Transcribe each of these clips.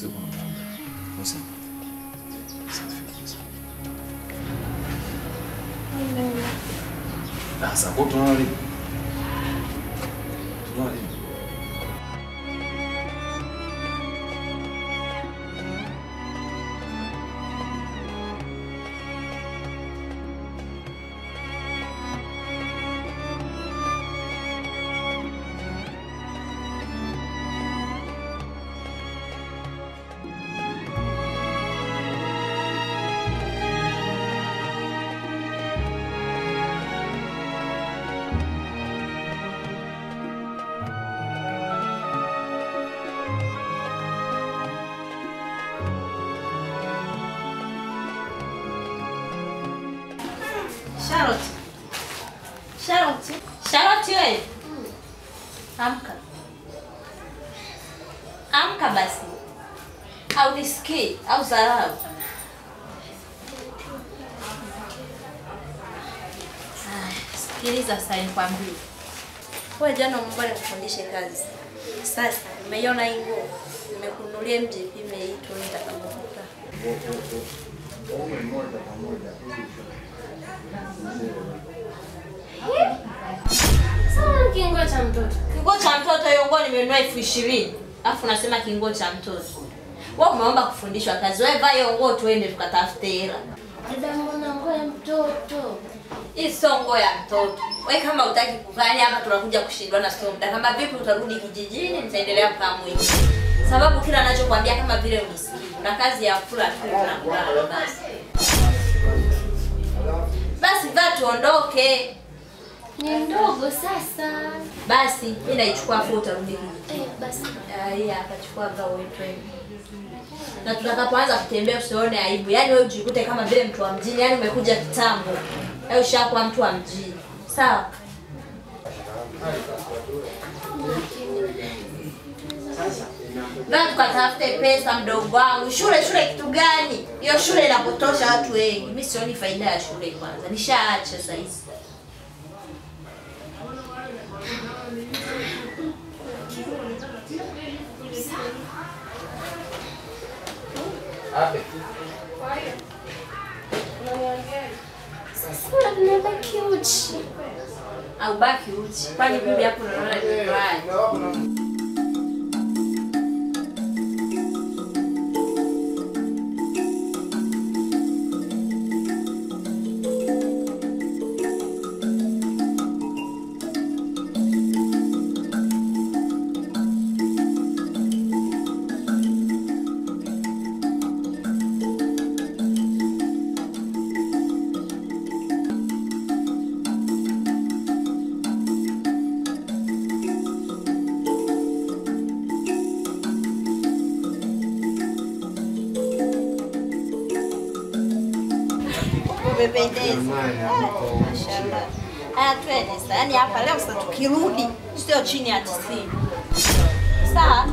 siku naomba. Sasa. Sasa kwa tunaona nini? Tunaona nini? Charlotte wewe. Amka. Amka basi. Au nisikii au zarau. Sikiliza sasa nikwambie. Wewe jana mbona kufundisha kazi. Sasa nimeiona hii nguo. Nimekununulia mje pime hii tu nitakapokuta. Sawa kingo cha mtoto. Kingo cha mtoto hiyo nguo nimenunua 20,000. Alafu unasema kingo cha mtoto. Wewe umeomba kufundishwa kazi. Wewe vaa hiyo nguo tuende tukatafute hela. Dada mbona nguo ya mtoto? Hii sio nguo ya mtoto. Wewe kama hutaki kuvaa hapa tunakuja kushindana sio muda. Kama vipi utarudi kijijini nitaendelea kukaa mwenyewe. Sababu kila anachokuambia kama vile unisikii. Na kazi ya kula tu na kulala basi. Basi vaa tuondoke. Ni ndogo sasa. Basi mimi naichukua afu utarudi kijijini. Basi. Hii akachukua vao wetu. Na tutakapoanza kutembea usione aibu. Yaani wewe ujikute kama vile mtu wa mjini, yaani umekuja kitambo. Au ushakuwa mtu wa mjini. Sawa? Na tukatafute pesa mdogo wangu. Shule kitu gani? Hiyo shule inapotosha watu wengi. Mimi sioni faida ya shule kwanza. Nishaacha sasa hizi. Sasa tunabaki uchi. Au baki uchi. Kwani bibi hapo unaona ni mbaya? Umependeza. Mashallah. Haya twende sasa. Yaani hapa leo sasa tukirudi sio chini ya 90. Sawa?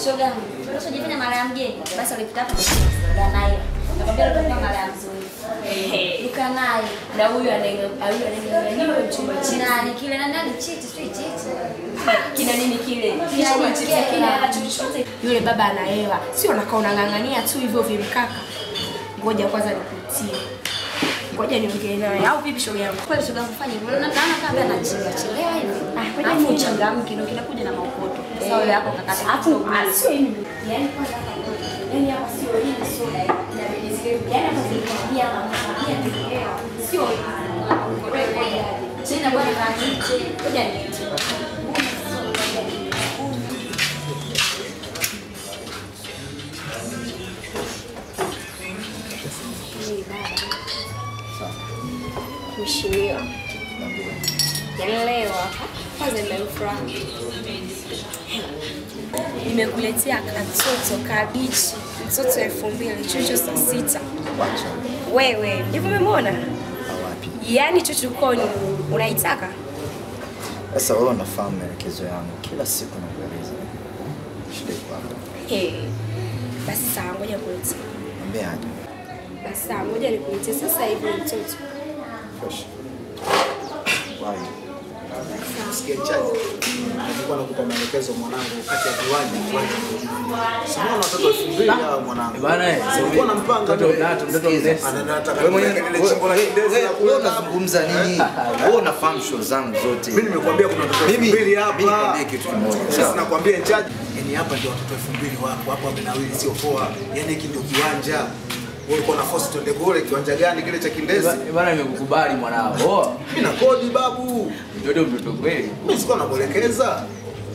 Shoga, unajifanya mara ya mgeni. Basi ulipita hapo kwa naye. Nakwambia utakuwa mara ya mzuri. Duka naye. Na huyu ananiwe mchumba nani kile na nani chiti sweet chiti. Kina nini kile? Kina chiti kina chochote. Yule baba ana hela. Sio unakaa unang'ang'ania tu hivyo vimkaka. Ngoja kwanza nikutie. Ngoja niongee naye. Au vipi shoga yangu? Kwani shoga kufanya hivyo? Naona kama anachelewa hivi. Ngoja ni uchangamke ndio kinakuja na maokoto. Sasa wewe hapo kakata. Hapo sio hivi. Yaani kwanza yaani hapa sio hili soda na benefit. Yaani hapa zinakwambia sio hivi. Tena bwana kaniche. Ngoja niite. Mheshimiwa. Yaani leo hapa kwanza nimefurahi. Nimekuletea katoto kabichi, mtoto 2000, chuchu saa 6. Wewe, hivi umemwona? Wapi? Yaani chuchu koni unaitaka? Sasa wewe unafahamu maelekezo yangu. Kila siku nakueleza. Shida iko hapa. Basi sawa, ngoja nikuletee. Mwambie aje. Basi sawa, ngoja nikuletee sasa hivi mtoto. Fresh. Why? Sikia chaji. Nilikuwa nakupa maelekezo mwanangu kati ya viwanja. Sasa watoto 2000 hao mwanangu. Bana Ulikuwa unampanga mtoto mdesi. anataka Wewe mwenyewe ile chimbo la kindezi na wewe unazungumza nini? Wewe unafahamu show zangu zote. mimi nimekuambia kuna watoto 2000 hapa. Mimi nikwambie kitu kimoja. Sasa nakwambia chaji. Yaani hapa ndio watoto 2000 wako. Hapo wamenawili sio poa. Yaani hiki ndio kiwanja. Wewe uko na force twende kule kiwanja gani kile cha kindezi? Bana nimekukubali mwanao. Mimi na kodi babu. Mtoto kweli. Mimi sikuwa namuelekeza.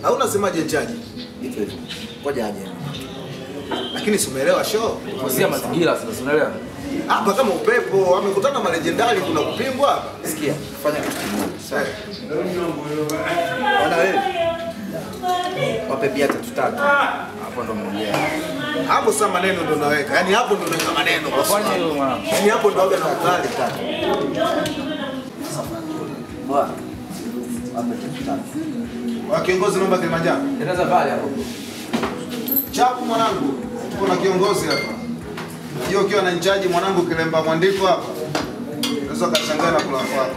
Au unasemaje chaji? Hivyo hivyo. Ngoja aje. Lakini si umeelewa show? Kusia mazingira sasa unaelewa? Hapa kama upepo, amekutana malejendari kuna kupingwa hapa. Sikia, fanya kitu kimoja. Sawa. Ona wewe. Wape bia 3. Hapo ndo muongea. Hapo sasa maneno ndo naweka. Yaani hapo ndo naweka maneno. Fanya hilo mwanangu. Yaani hapo ndo waga na kukali. Bwana. Wape 3. Wa kiongozi naomba Kilimanjaro. Teneza pale hapo. Chapu mwanangu. Tuko na kiongozi hapa. Hiyo ukiwa na inchaji mwanangu kilemba mwandiko hapa. Unaweza kashangaa na kula kwako.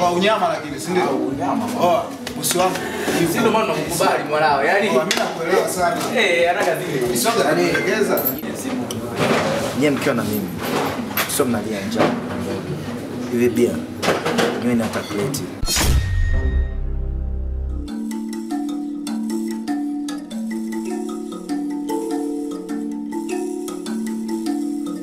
Oh unyama lakini si ndio? Unyama. Oh usi wangu. Si ndo maana nakukubali mwanao. Yaani Mimi nakuelewa sana. haraka zile. Isoga nakuelekeza. Nyie mkiwa na mimi. Sio mnalia njaa. Hivi bia. Niwe na takleti.